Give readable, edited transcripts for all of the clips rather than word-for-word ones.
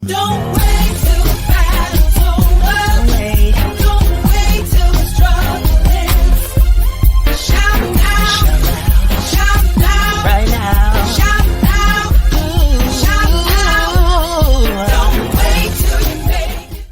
Don't wait till the battle's over. Don't wait till the struggle ends. Shout now, shout now, right now. Shout now, shout now. Don't wait till you make it.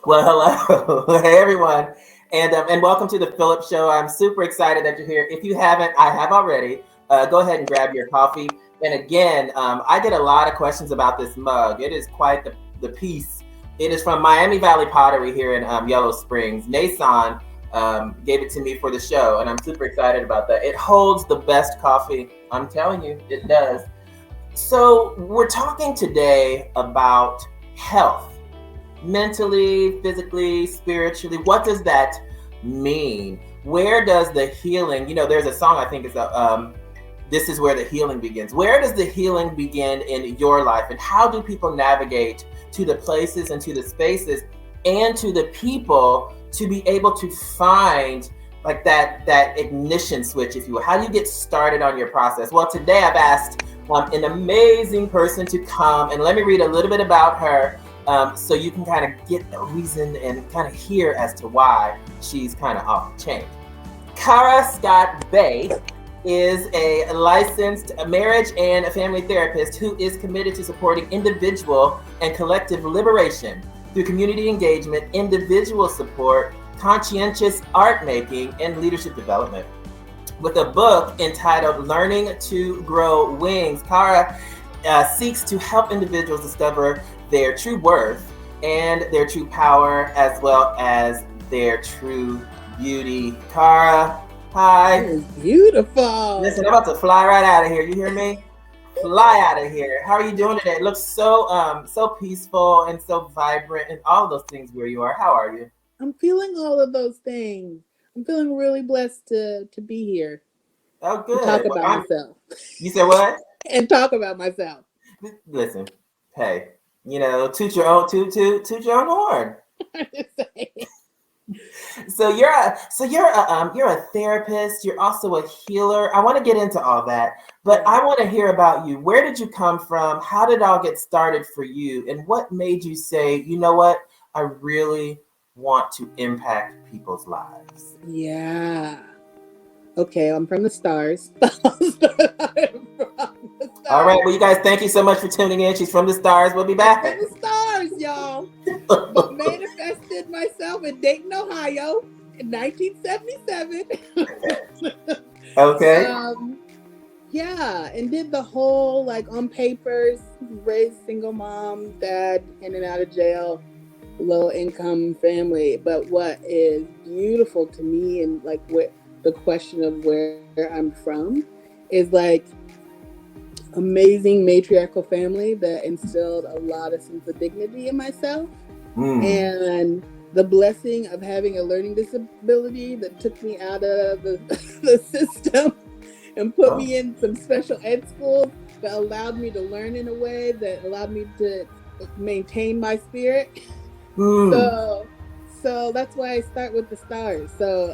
Well, hello, hey everyone, and welcome to the PHILLIP Show. I'm super excited that you're here. If you haven't, I have already. Go ahead and grab your coffee. And again, I get a lot of questions about this mug. It is quite the piece. It is from Miami Valley Pottery here in Yellow Springs. Nason gave it to me for the show, and I'm super excited about that. It holds the best coffee. I'm telling you, it does. So we're talking today about health. Mentally, physically, spiritually, what does that mean? Where does the healing, there's a song I think is This Is Where the Healing Begins. Where does the healing begin in your life, and how do people navigate to the places and to the spaces and to the people to be able to find like that ignition switch, if you will? How do you get started on your process? Well, today I've asked an amazing person to come, and let me read a little bit about her. So you can kind of get the reason and kind of hear as to why she's kind of off the chain. Khara Scott-Bey is a licensed marriage and family therapist who is committed to supporting individual and collective liberation through community engagement, individual support, conscientious art making, and leadership development. With a book entitled Learning to Grow Wings, Khara seeks to help individuals discover their true worth and their true power, as well as their true beauty. Khara, hi. That is beautiful. Listen, I'm about to fly right out of here. You hear me? Fly out of here. How are you doing today? It looks so peaceful and so vibrant and all of those things where you are. How are you? I'm feeling all of those things. I'm feeling really blessed to be here. Oh, good. And talk about myself. You said what? And talk about myself. Listen, hey, toot your own horn. So you're a therapist. You're also a healer. I want to get into all that, but I want to hear about you. Where did you come from? How did it all get started for you? And what made you say, you know what? I really want to impact people's lives. Yeah. Okay, I'm from the stars. All right, well, you guys, thank you so much for tuning in. She's from the stars. We'll be back. From the stars, y'all. I manifested myself in Dayton, Ohio in 1977. Okay. Yeah, and did the whole, on papers, raised single mom, dad in and out of jail, low income family. But what is beautiful to me, and what the question of where I'm from, is amazing matriarchal family that instilled a lot of sense of dignity in myself. And the blessing of having a learning disability that took me out of the system and put me in some special ed schools that allowed me to learn in a way that allowed me to maintain my spirit. So that's why I start with the stars. So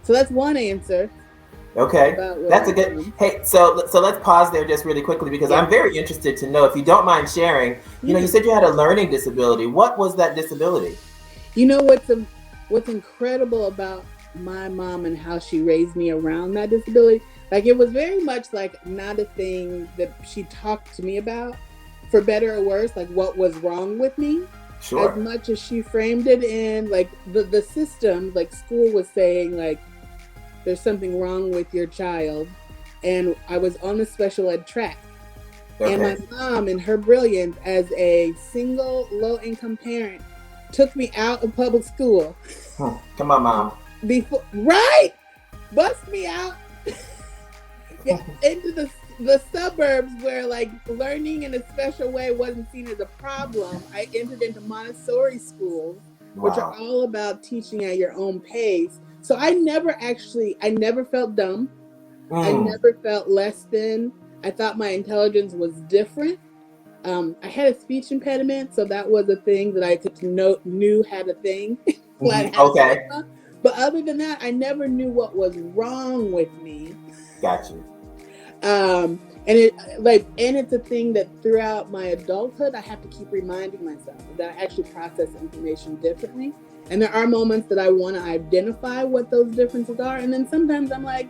that's one answer. Okay, that's a good. Hey, so let's pause there just really quickly, because I'm very interested to know, if you don't mind sharing. You said you had a learning disability. What was that disability? What's incredible about my mom and how she raised me around that disability? It was very much not a thing that she talked to me about, for better or worse. What was wrong with me? Sure. As much as she framed it in the system, school was saying there's something wrong with your child. And I was on the special ed track. Okay. And my mom, in her brilliance as a single low-income parent, took me out of public school. Come on, Mom. Right? Bust me out into the suburbs where learning in a special way wasn't seen as a problem. I entered into Montessori schools, which are all about teaching at your own pace. So I never felt dumb. I never felt less than. I thought my intelligence was different. I had a speech impediment, so that was a thing that I knew had a thing. Okay. But other than that, I never knew what was wrong with me. Got you. And it's a thing that throughout my adulthood, I have to keep reminding myself that I actually process information differently. And there are moments that I want to identify what those differences are. And then sometimes I'm like,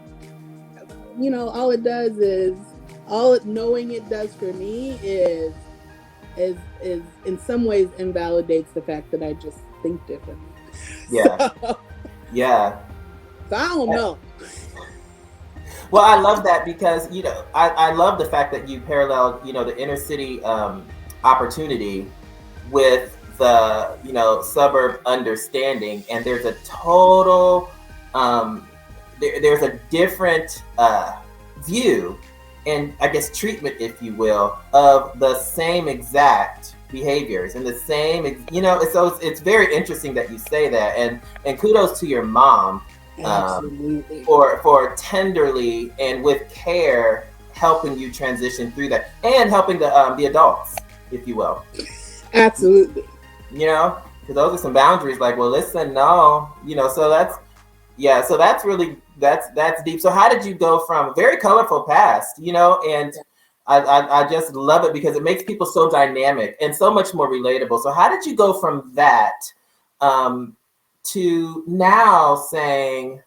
all knowing it does for me is in some ways invalidates the fact that I just think differently. Yeah. Yeah. So I don't know. Well, I love that because, I love the fact that you paralleled, the inner city opportunity with the, suburb understanding. And there's a total, there's a different view and I guess treatment, if you will, of the same exact behaviors and the same, so it's very interesting that you say that. And kudos to your mom. Absolutely. For tenderly and with care helping you transition through that and helping the adults, if you will. Absolutely. Because those are some boundaries. Like, well, listen, no, so that's really that's deep. So how did you go from a very colorful past, and I just love it because it makes people so dynamic and so much more relatable. So how did you go from that to now saying,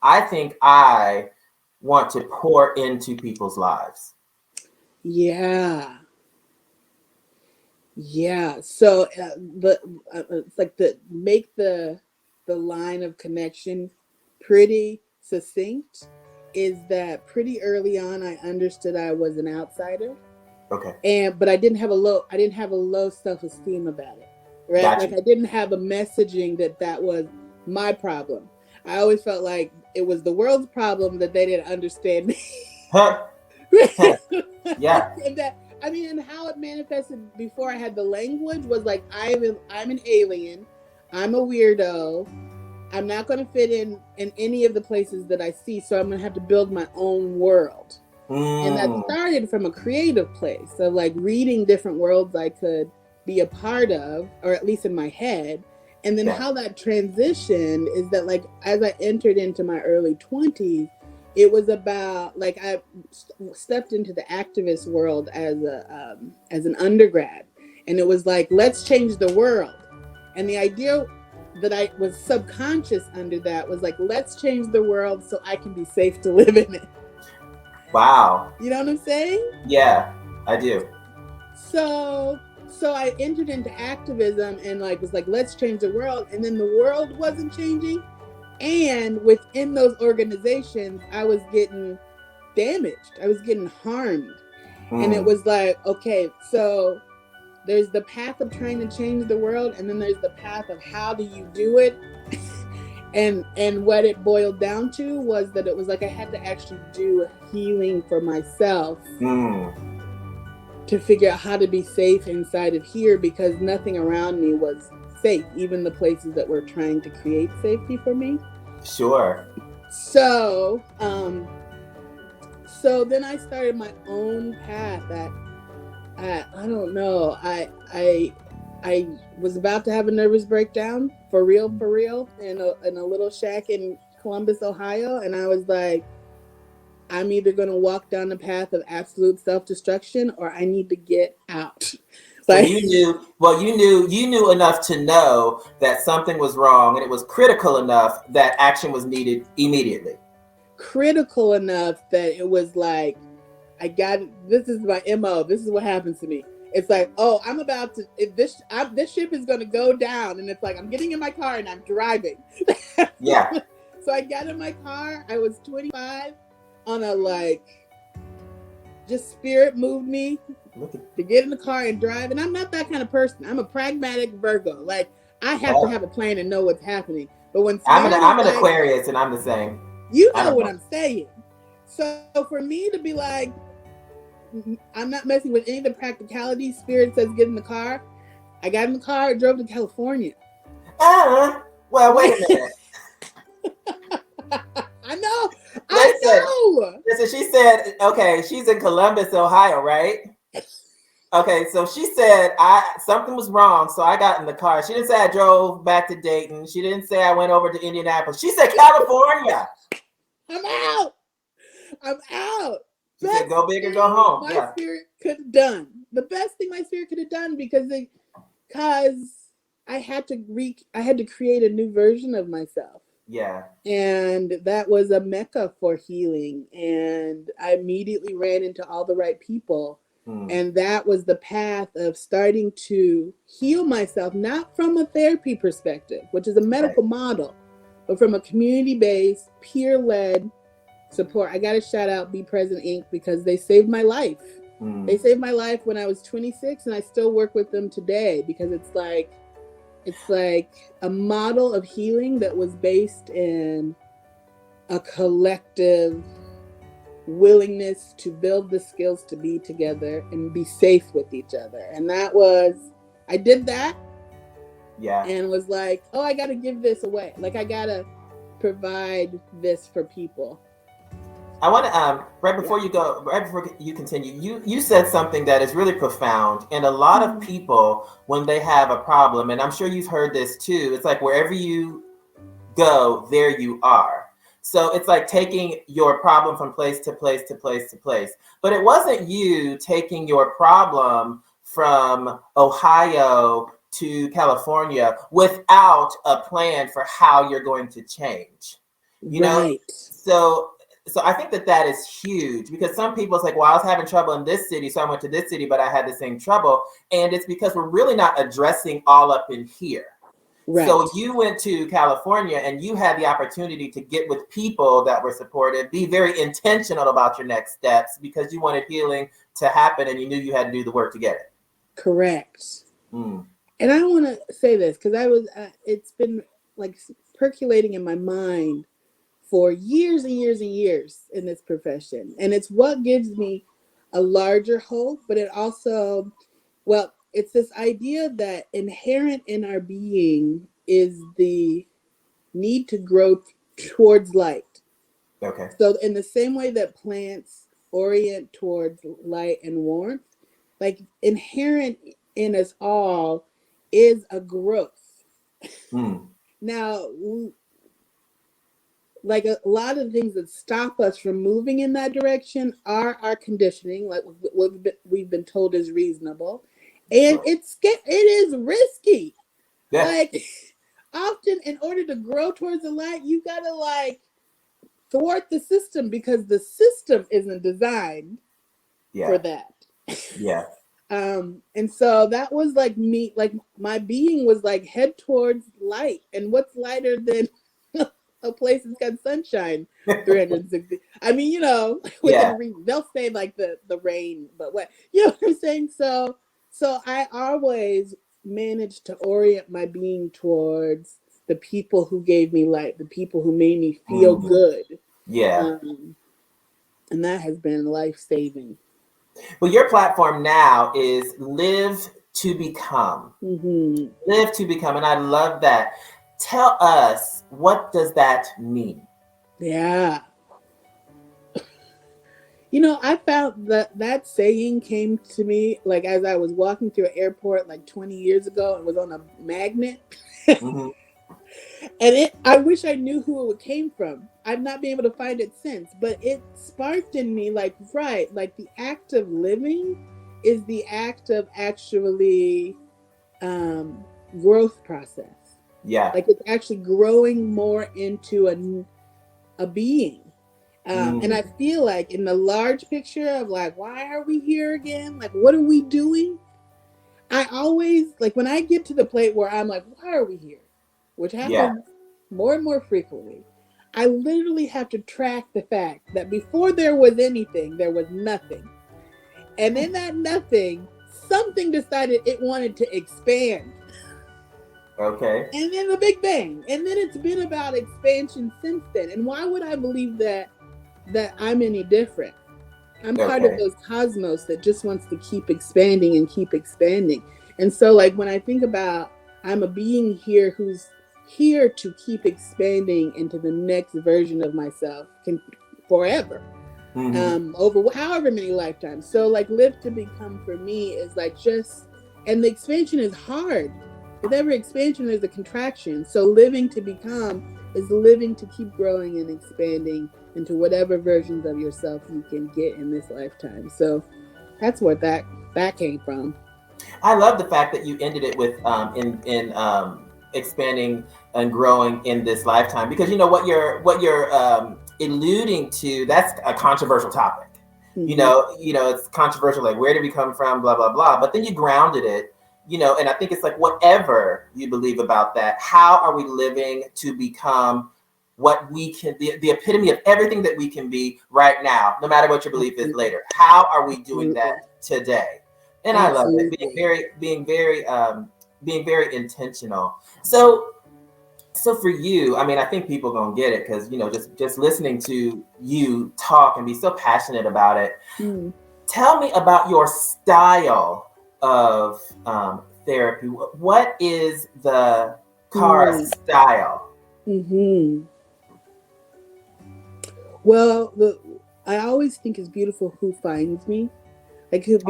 I think I want to pour into people's lives? Yeah. So it's like make the line of connection pretty succinct is that pretty early on I understood I was an outsider. Okay. But I didn't have a low self-esteem about it. Right? Gotcha. Like I didn't have a messaging that was my problem. I always felt like it was the world's problem that they didn't understand me. Huh. Yeah. And how it manifested before I had the language was like, I'm an alien. I'm a weirdo. I'm not going to fit in any of the places that I see. So I'm going to have to build my own world. And that started from a creative place of like reading different worlds I could be a part of, or at least in my head. And then how that transitioned is that like, as I entered into my early 20s, it was about like, I stepped into the activist world as an undergrad. And it was like, let's change the world. And the idea that I was subconscious under that was like, let's change the world so I can be safe to live in it. Wow. You know what I'm saying? Yeah, I do. So I entered into activism and like was like, let's change the world. And then the world wasn't changing. And within those organizations, I was getting damaged. I was getting harmed. And it was like, okay, so there's the path of trying to change the world. And then there's the path of how do you do it? And what it boiled down to was that it was like I had to actually do healing for myself to figure out how to be safe inside of here, because nothing around me was safe, even the places that were trying to create safety for me. Sure. So then I started my own path that I don't know. I was about to have a nervous breakdown for real in a little shack in Columbus, Ohio. And I was like, I'm either going to walk down the path of absolute self-destruction or I need to get out. So you knew enough to know that something was wrong, and it was critical enough that action was needed immediately. Critical enough that it was like, this is my MO. This is what happens to me. It's like, oh, I'm about to, this ship is going to go down. And it's like, I'm getting in my car and I'm driving. Yeah. So I got in my car. I was 25 on a like, just spirit moved me to get in the car and drive. And I'm not that kind of person. I'm a pragmatic Virgo. Like I have to have a plan and know what's happening. But when I'm an Aquarius and I'm the same. You know what I'm saying. So for me to be like, I'm not messing with any of the practicality. Spirit says get in the car. I got in the car, I drove to California. Well, wait a minute. I know. Listen, she said, okay, she's in Columbus, Ohio, right? Okay, so she said something was wrong, so I got in the car. She didn't say I drove back to Dayton. She didn't say I went over to Indianapolis. She said California. I'm out. You said go big or go home. My Yeah. spirit could have done. The best thing my spirit could have done because I had to create a new version of myself. Yeah. And that was a mecca for healing. And I immediately ran into all the right people. And that was the path of starting to heal myself, not from a therapy perspective, which is a medical model, but from a community-based, peer-led support. I got to shout out Be Present Inc. because they saved my life. They saved my life when I was 26, and I still work with them today because it's like a model of healing that was based in a collective willingness to build the skills to be together and be safe with each other. And I did that. Yeah. And was like, oh, I got to give this away. Like, I got to provide this for people. I want to, right before you continue, you said something that is really profound. And a lot of people, when they have a problem, and I'm sure you've heard this too, it's like wherever you go, there you are. So it's like taking your problem from place to place to place to place. But it wasn't you taking your problem from Ohio to California without a plan for how you're going to change. You know? So I think that is huge because some people, it's like, well, I was having trouble in this city, so I went to this city, but I had the same trouble. And it's because we're really not addressing all up in here. Right. So you went to California and you had the opportunity to get with people that were supportive, be very intentional about your next steps because you wanted healing to happen and you knew you had to do the work to get it. Correct. And I want to say this because it's been like percolating in my mind for years and years and years in this profession. And it's what gives me a larger hope, but it also, it's this idea that inherent in our being is the need to grow towards light. Okay. So in the same way that plants orient towards light and warmth, like inherent in us all is a growth. Now, like a lot of the things that stop us from moving in that direction are our conditioning, like what we've been told is reasonable. And it is risky. Yeah. Like often in order to grow towards the light, you gotta like thwart the system because the system isn't designed for that. Yeah. And so that was like me, like my being was like head towards light. And what's lighter than a place that's got sunshine 360? I mean, you know, they'll say like the rain, but what, you know what I'm saying? So I always managed to orient my being towards the people who gave me light, the people who made me feel good. Yeah. And that has been life-saving. Well, your platform now is Live to Become. Live to Become. And I love that. Tell us, what does that mean? Yeah. You know, I found that saying came to me like as I was walking through an airport like 20 years ago. It was on a magnet. And I wish I knew who it came from. I've not been able to find it since, but it sparked in me like the act of living is the act of actually growth process. Yeah. Like it's actually growing more into a being. And I feel like in the large picture of like, why are we here again? Like, what are we doing? I always, like when I get to the place where I'm like, why are we here? Which happens more and more frequently. I literally have to track the fact that before there was anything, there was nothing. And in that nothing, something decided it wanted to expand. Okay. And then the Big Bang. And then it's been about expansion since then. And why would I believe that I'm any different? I'm part of those cosmos that just wants to keep expanding and keep expanding. And so like when I think about I'm a being here who's here to keep expanding into the next version of myself forever. Over however many lifetimes. So like Live to Become for me is like and the expansion is hard. With every expansion, there's a contraction. So living to become is living to keep growing and expanding into whatever versions of yourself you can get in this lifetime. So that's where that came from. I love the fact that you ended it with in expanding and growing in this lifetime, because you know what you're alluding to. That's a controversial topic. Mm-hmm. You know, it's controversial. Like, where did we come from? Blah blah blah. But then you grounded it. You know, and I think it's like, whatever you believe about that, how are we living to become what we can be, the epitome of everything that we can be right now, no matter what your belief is later? How are we doing that today? And Absolutely. I love it, being very intentional. So for you, I mean, I think people gonna get it, because, you know, just listening to you talk and be so passionate about it. Mm. Tell me about your style of therapy. What is the Khara style? Mm-hmm. Well, I always think it's beautiful who finds me, like because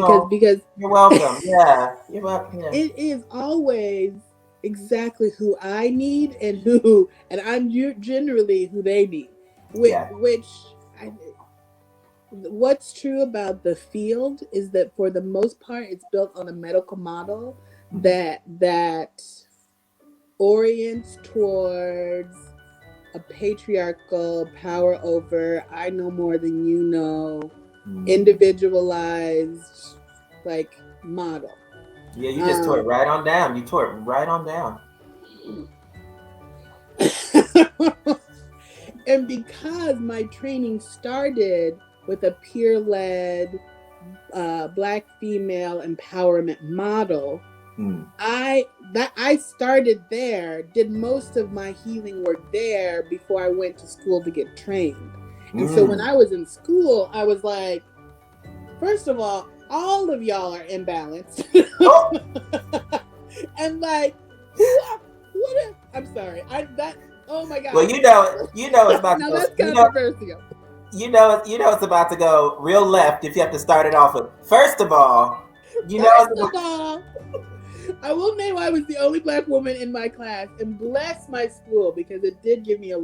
you're welcome. Yeah, you're welcome. Yeah. It is always exactly who I need and I'm generally who they need. What's true about the field is that for the most part, it's built on a medical model that orients towards a patriarchal power over, I know more than you know, individualized like model. Yeah, you just tore it right on down. You tore it right on down. And because my training started with a peer-led Black female empowerment model, I started there, did most of my healing work there before I went to school to get trained. And so when I was in school, I was like, first of all of y'all are imbalanced. And like, I'm sorry. Oh my God. Well, you know it's about now to go. That's controversial. You know it's about to go real left if you have to start it off with. First of all, I will name I was the only Black woman in my class, and bless my school, because it did give me I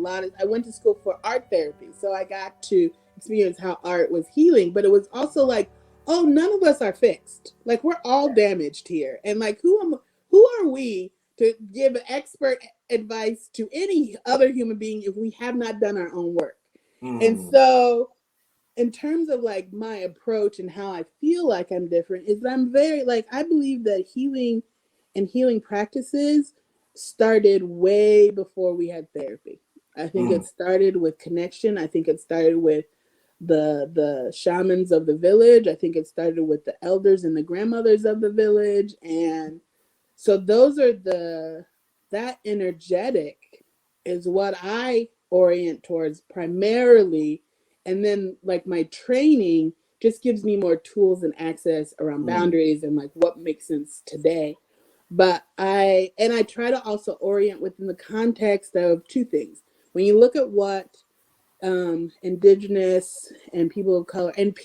went to school for art therapy, so I got to experience how art was healing, but it was also like, oh, none of us are fixed. Like, we're all damaged here. And like, who are we to give expert advice to any other human being if we have not done our own work? And so in terms of like my approach and how I feel like I'm different is that I'm very I believe that healing and healing practices started way before we had therapy. I think it started with connection. I think it started with the shamans of the village. I think it started with the elders and the grandmothers of the village. And so those are that energetic is what I orient towards primarily. And then like my training just gives me more tools and access around boundaries and like what makes sense today. But I try to also orient within the context of two things. When you look at what Indigenous and people of color and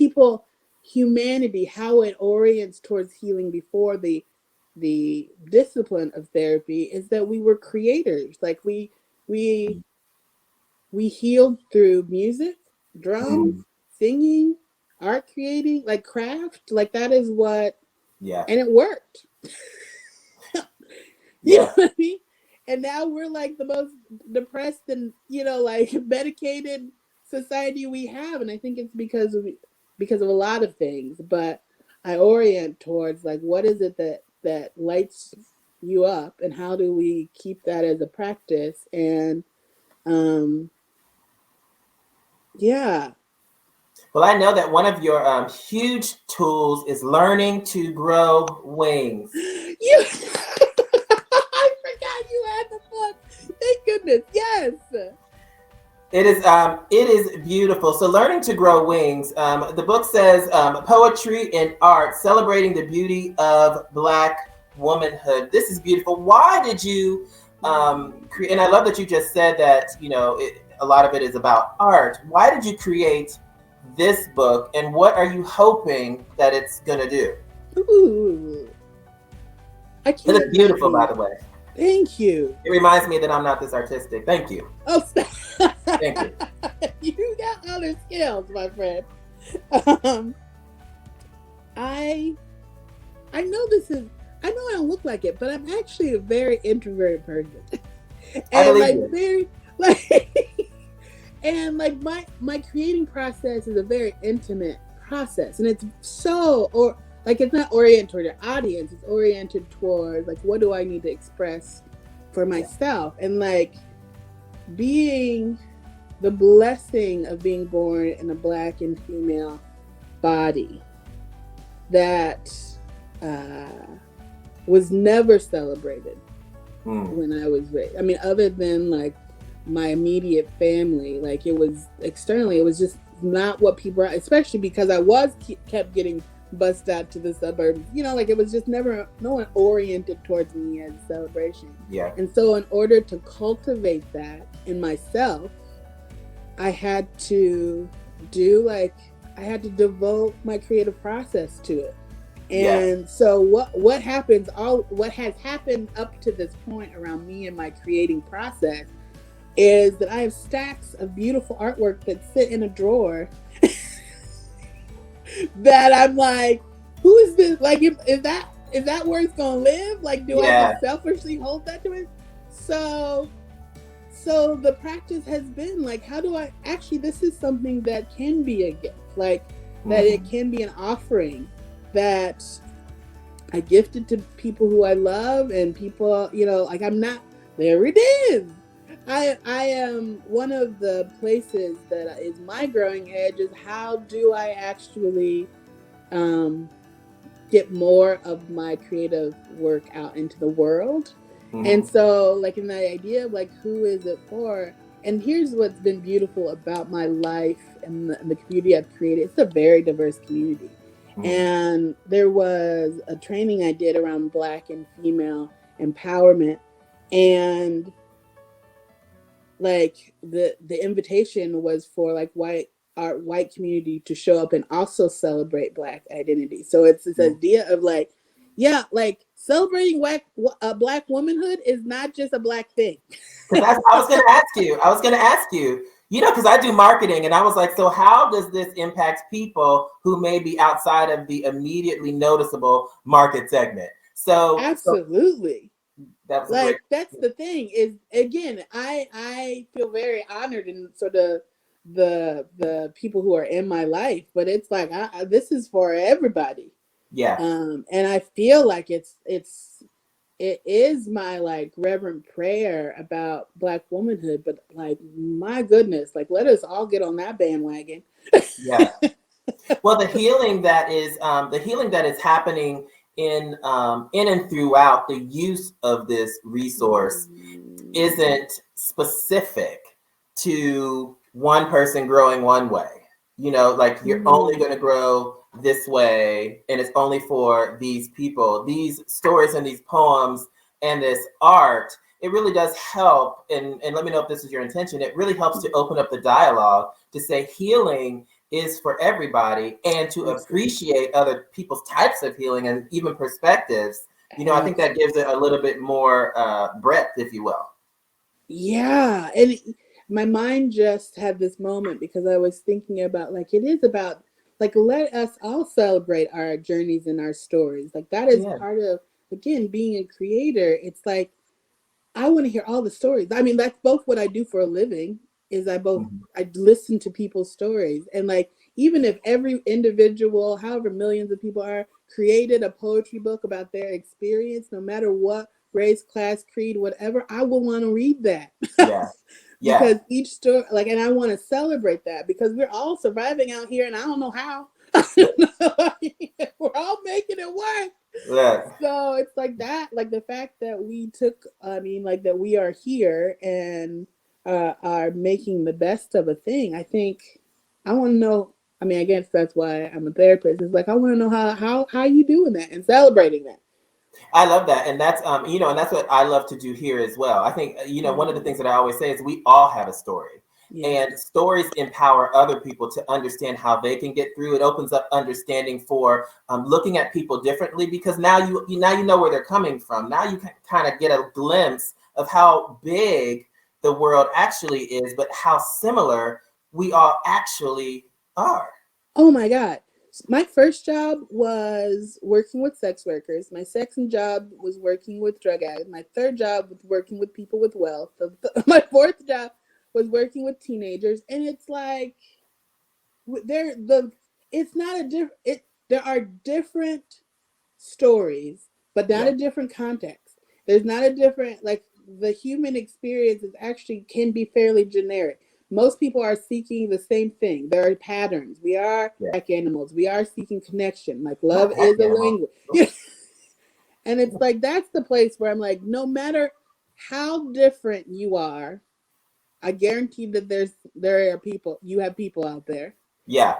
humanity, how it orients towards healing before the discipline of therapy, is that we were creators. Like we healed through music, drums, singing, art creating, like craft. Like that is what, and it worked. You know what I mean? And now we're like the most depressed and, like medicated society we have. And I think it's because of a lot of things. But I orient towards like, what is it that lights you up, and how do we keep that as a practice? And Well, I know that one of your huge tools is learning to grow wings. I forgot you had the book. Thank goodness. Yes. It is beautiful. So learning to grow wings. The book says poetry and art, celebrating the beauty of Black womanhood. This is beautiful. Why did you create? And I love that you just said that, a lot of it is about art. Why did you create this book, and what are you hoping that it's gonna do? Ooh. It's beautiful, by the way. Thank you. It reminds me that I'm not this artistic. Thank you. Oh, stop. Thank you. You got other skills, my friend. I know this is. I know I don't look like it, but I'm actually a very introverted person, I and believe like you. very like, and like my creating process is a very intimate process, and it's so or like it's not oriented toward the audience. It's oriented towards like what do I need to express for myself, and like being the blessing of being born in a Black and female body that was never celebrated when I was raised. I mean, other than like my immediate family, like it was externally, it was just not what people, especially because I was kept getting bussed out to the suburbs. You know, like it was just never, no one oriented towards me as a celebration. Yeah. And so in order to cultivate that in myself, I had to devote my creative process to it. And so what happens, what has happened up to this point around me and my creating process is that I have stacks of beautiful artwork that sit in a drawer that I'm like, who is this? Like, is that where it's gonna live? Like, do I just selfishly hold that to it? So the practice has been like, how do I actually, this is something that can be a gift, like that it can be an offering that I gifted to people who I love and people, you know, like I'm not, there it is. I am one of the places that is my growing edge is how do I actually get more of my creative work out into the world. And so like in the idea of like, who is it for? And here's what's been beautiful about my life and the community I've created. It's a very diverse community. And there was a training I did around Black and female empowerment. And like the invitation was for like white community to show up and also celebrate Black identity. So it's this idea of like, yeah, like celebrating Black womanhood is not just a Black thing. I was going to ask you, you know, because I do marketing and I was like, so how does this impact people who may be outside of the immediately noticeable market segment? So absolutely. That's like that's the thing is, again, I feel very honored in sort of the people who are in my life, but it's like this is for everybody. And I feel like it is my like reverent prayer about Black womanhood, but like my goodness, like let us all get on that bandwagon. Well, the healing that is happening in and throughout the use of this resource isn't specific to one person growing one way. You know, like you're only going to grow this way and it's only for these people. These stories and these poems and this art, it really does help, and let me know if this is your intention, it really helps to open up the dialogue to say healing is for everybody and to appreciate other people's types of healing and even perspectives. You know, I think that gives it a little bit more breadth, if you will. Yeah. And my mind just had this moment because I was thinking about like, it is about like, let us all celebrate our journeys and our stories. Like that is part of, again, being a creator. It's like, I want to hear all the stories. I mean, that's both what I do for a living is I listen to people's stories. And like, even if every individual, however millions of people are, created a poetry book about their experience, no matter what race, class, creed, whatever, I will want to read that. Because each story, like, and I want to celebrate that because we're all surviving out here and I don't know how. We're all making it work. So it's like that, like the fact that we took, I mean, like that we are here and are making the best of a thing. I think I want to know, I mean, I guess that's why I'm a therapist. It's like, I want to know how you doing that and celebrating that. I love that. And that's, and that's what I love to do here as well. I think, one of the things that I always say is we all have a story. And stories empower other people to understand how they can get through. It opens up understanding for looking at people differently, because now you know where they're coming from. Now you can kind of get a glimpse of how big the world actually is, but how similar we all actually are. Oh my God. My first job was working with sex workers. My second job was working with drug addicts. My third job was working with people with wealth. My fourth job was working with teenagers. And it's like there are different stories, but not a different context. There's not a different, like, the human experience is actually can be fairly generic. Most people are seeking the same thing. There are patterns. We are like animals. We are seeking connection. Like love is a language. And it's like, that's the place where I'm like, no matter how different you are, I guarantee that there are people, you have people out there. Yeah.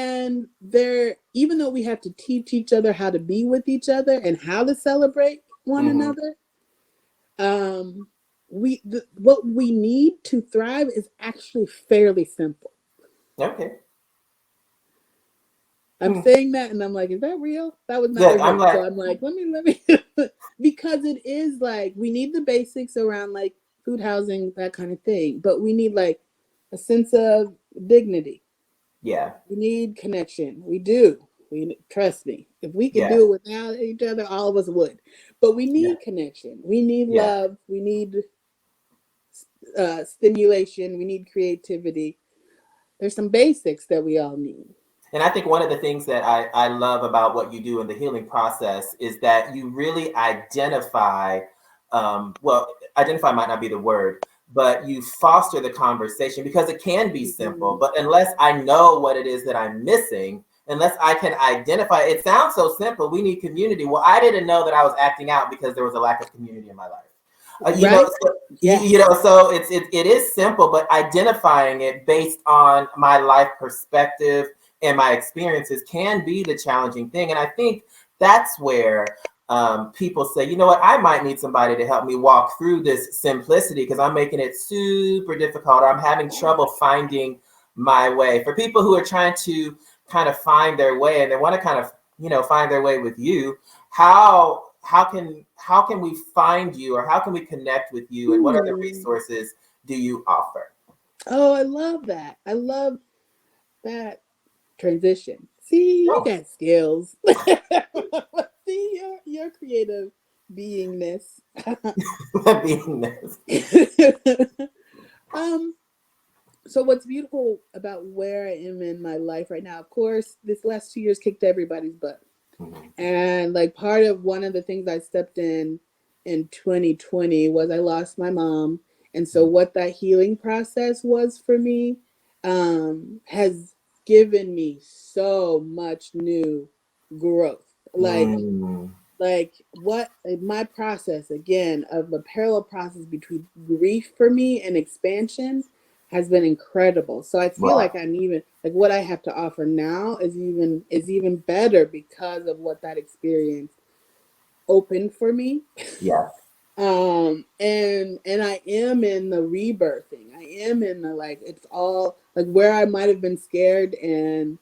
And there, even though we have to teach each other how to be with each other and how to celebrate one another, what we need to thrive is actually fairly simple. Okay. I'm saying that and I'm like, is that real? That was not real. So I'm like, let me because it is like, we need the basics around like food, housing, that kind of thing, but we need like a sense of dignity. Yeah. We need connection. We do. Trust me. If we could do it without each other, all of us would. But we need connection. We need love. We need stimulation. We need creativity. There's some basics that we all need. And I think one of the things that I love about what you do in the healing process is that you really identify, identify might not be the word, but you foster the conversation, because it can be simple, but unless I know what it is that I'm missing, unless I can identify, it sounds so simple. We need community. Well, I didn't know that I was acting out because there was a lack of community in my life. So it is simple, but identifying it based on my life perspective and my experiences can be the challenging thing. And I think that's where people say, you know what, I might need somebody to help me walk through this simplicity because I'm making it super difficult, or I'm having trouble finding my way. For people who are trying to kind of find their way and they want to kind of, find their way with you, how can we find you, or how can we connect with you, and what other resources do you offer? Oh, I love that. I love that transition. See, you got skills. See your creative beingness. So what's beautiful about where I am in my life right now, of course, this last 2 years kicked everybody's butt. And like part of one of the things I stepped in 2020 was I lost my mom. And so what that healing process was for me has given me so much new growth. Like what my process, again, of the parallel process between grief for me and expansion has been incredible. So I feel like I'm even like what I have to offer now is even better because of what that experience opened for me. Yeah. And I am in the rebirthing. I am in the, like, it's all like where I might have been scared and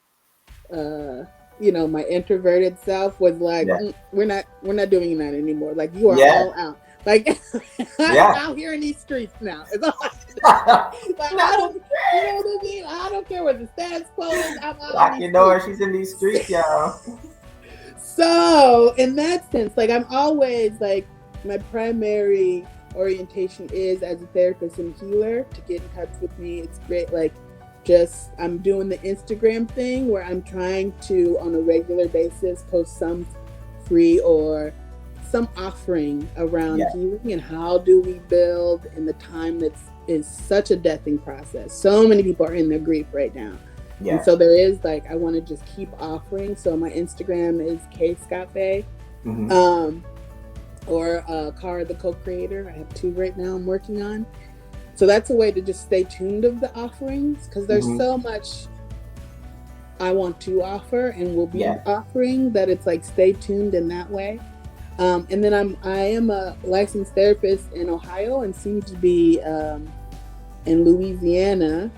my introverted self was like, we're not doing that anymore. Like, you are all out. Like, I'm out here in these streets now. It's all like, I don't, you know what I mean? I don't care what the status quo is. I'm out. She's in these streets, y'all. So in that sense, like, I'm always like, my primary orientation is as a therapist and healer to get in touch with me. It's great. Like, I'm doing the Instagram thing where I'm trying to, on a regular basis, post some free or some offering around healing and how do we build in the time is such a deathing process. So many people are in their grief right now. Yeah. And so there is, like, I want to just keep offering. So my Instagram is Khara Scott-Bey, or Khara the co-creator. I have 2 right now I'm working on. So that's a way to just stay tuned of the offerings, because there's so much I want to offer and will be offering that it's like, stay tuned in that way. And then I am a licensed therapist in Ohio and soon to be in Louisiana.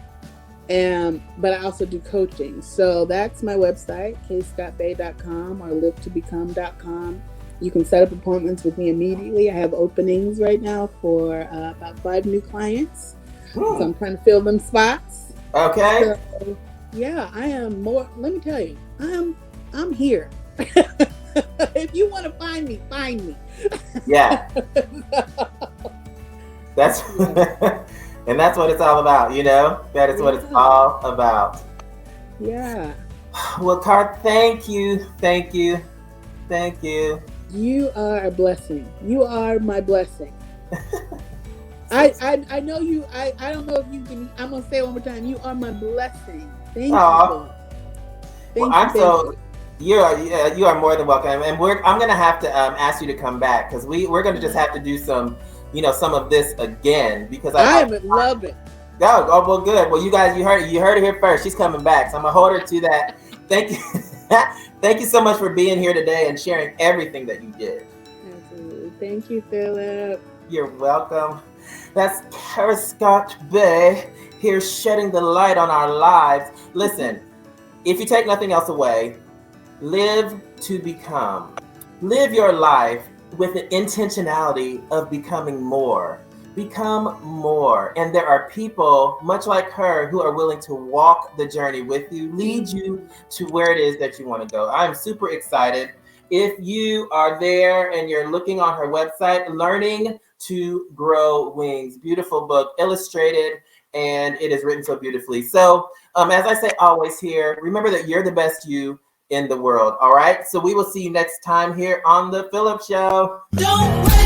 But I also do coaching. So that's my website, kscottbey.com or livetobecome.com. You can set up appointments with me immediately. I have openings right now for about 5 new clients. So I'm trying to fill them spots. Okay. So, yeah, I am more. Let me tell you, I'm here. If you want to find me, find me. Yeah. That's and that's what it's all about, you know? That is what it's all about. Yeah. Well, Khara, thank you. Thank you. Thank you. You are a blessing. You are my blessing. I know you. I don't know if you can. I'm gonna say it one more time. You are my blessing. Thank you. Thank you. You are more than welcome, and I'm gonna have to ask you to come back because we're gonna just have to do some of this again because I would love it. Oh, well, good. Well, you guys, you heard it here first. She's coming back, so I'm gonna hold her to that. Thank you. Thank you so much for being here today and sharing everything that you did. Absolutely. Thank you, Phillip. You're welcome. That's Khara Scott-Bey here shedding the light on our lives. Listen, if you take nothing else away, live to become. Live your life with the intentionality of becoming more. Become more. And there are people, much like her, who are willing to walk the journey with you, lead you to where it is that you want to go. I'm super excited. If you are there and you're looking on her website, Learning to Grow Wings, beautiful book, illustrated, and it is written so beautifully. So as I say always here, remember that you're the best you in the world. All right. So we will see you next time here on the PHILLIP Show. Don't wait.